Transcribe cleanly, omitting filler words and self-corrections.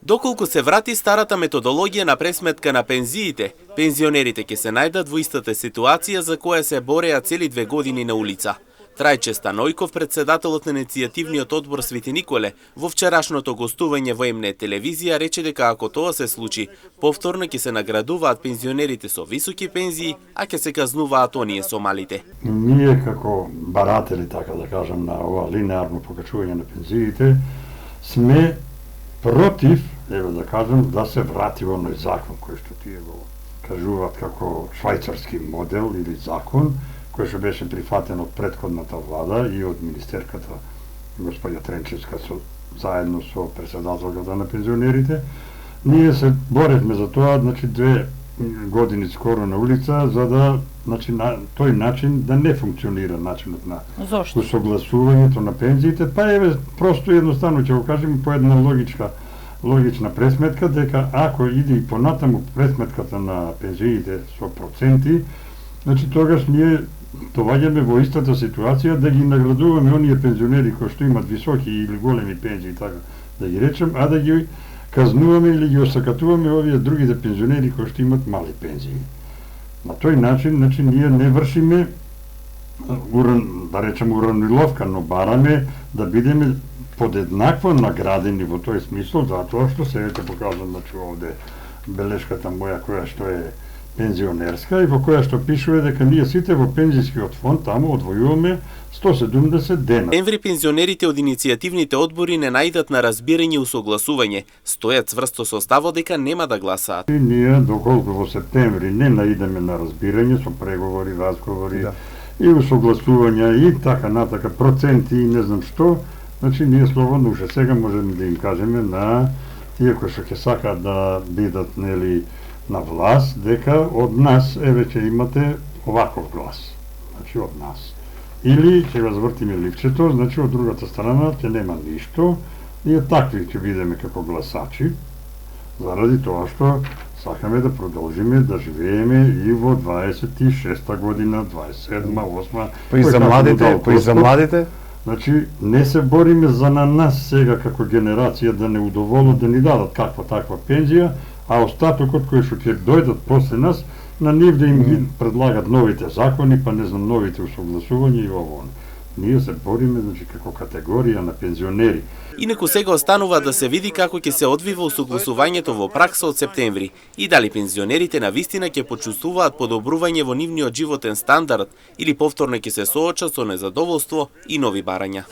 Доколку се врати старата методологија на пресметка на пензиите, пензионерите ќе се најдат во истата ситуација за која се бореа цели 2 години на улица. Трајче Станојков, председателот на иницијативниот одбор Свети Николе, во вчерашното гостување во МН телевизија рече дека ако тоа се случи, повторно ќе се наградуваат пензионерите со високи пензии, а ќе се казнуваат оние со малите. Ние како баратели, така да кажам, на ова линеарно покачување на пензиите, сме против, да кажам, да се врати оној закон кој што тие го кажуваат како швајцарски модел или закон, кој што беше прифатен од претходната влада и од министерката господја Тренчевска заедно со председателката на пензионерите. Ние се боревме за тоа, 2 години скоро на улица, за да на тој начин да не функционира начинот на усогласувањето на пензиите, па просто едноставно ќе го кажем по една логична пресметка, дека ако иде и понатаму пресметката на пензиите со проценти, тогаш ние доваѓаме во истата ситуација да ги наградуваме оние пензионери кои што имат високи или големи пензии, така да ги речем, а да ги казнуваме или ги осакатуваме овие другите пензионери кои што имат мали пензии. На тој начин, ние не вршиме, да речем, уравниловка, но бараме да бидеме подеднакво наградени во тој смисол, затоа што сега ќе покажам, овде белешката моја која што е пензионерска и во која што пишува дека ние сите во пензискиот фонд таму одвојуваме 170 дена. Денври пензионерите од иницијативните одбори не најдат на разбирање и усогласување, стојат цврсто со ставот дека нема да гласаат. И ние доколку во септември не наидеме на разбирање со преговори, разговори и усогласувања и така натака проценти и не знам што, ние слободно уште сега можеме да им кажеме на тие кои што ќе сакаат да бидат на власт, дека од нас ќе имате оваков глас. Од нас. Или ќе го звртиме ливчето, од другата страна ќе нема ништо, ние такви ќе бидеме како гласачи, заради тоа што сакаме да продолжиме да живееме и во 26-та година, 27-та, 8-та. Па и за младите? Не се бориме за на нас сега како генерација да не удоволат да ни дадат каква таква пензија, а остатокот кои што ќе дојдат после нас, на нив да им ги предлагат новите закони, па не знам, новите усогласувања и ово. Ние се бориме, како категорија на пензионери. Инаку сега останува да се види како ќе се одвива усогласувањето во пракса од септември и дали пензионерите на вистина ќе почувствуваат подобрување во нивниот животен стандард или повторно ќе се соочат со незадоволство и нови барања.